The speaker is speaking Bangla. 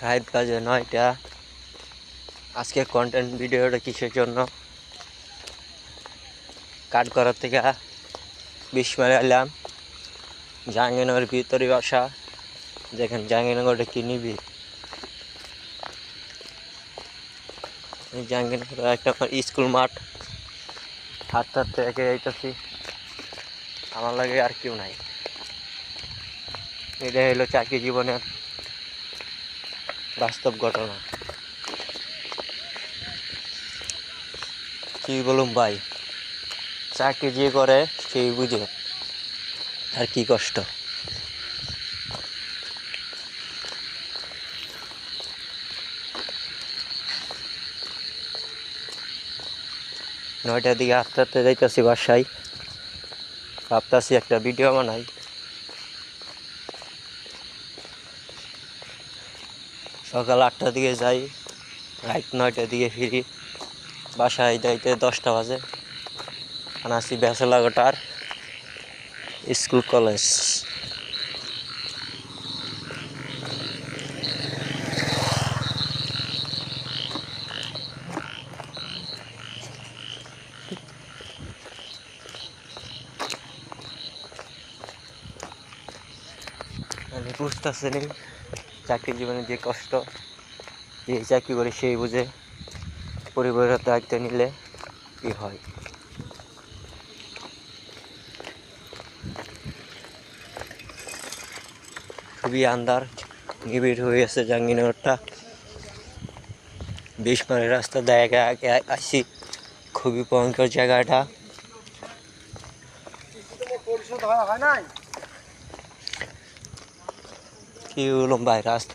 রাত বাজে 9টা। আজকে কন্টেন্ট ভিডিওটা কিসের জন্য? কাট করার থেকে 20 মাইল এলাম জাহাঙ্গীরনগর ভিতরে বাসা। দেখেন জাহাঙ্গীরনগরটা কি নিবি। জাহাঙ্গীরনগর একটা আমার স্কুল মাঠ। হাঁটতে হাঁটতে একে যাইতেছি, আমার লাগে আর কেউ নাই। এটা হলো চাকরি জীবনের বাস্তব ঘটনা। কি বলুম ভাই, চাকরি যে করে সেই বুঝে আর কি কষ্ট। নয়টার দিকে হাঁটতে হাঁটতে যাইতেছি বাসায়। ভাবতেছি একটা ভিডিও বানাই। সকাল 8টার দিকে যাই, রাত 9টার দিকে ফিরি। বাসায় যাইতে 10টা বাজে। আছি ব্যাচেলার স্কুল কলেজ। আমি বুঝতেছি নি চাকরি জীবনে যে কষ্ট, যে চাকরি করে সেই বুঝে পরিবারের দায়িত্ব নিলে কি হয়। খুবই আন্ধার, নিবিড় হয়ে গেছে জাহাঙ্গীরনগরটা। 20 মাইলের রাস্তা দিয়ে আগে আসি। খুবই ভয়ঙ্কর জায়গাটা। কি হলো ভাই, রাস্তা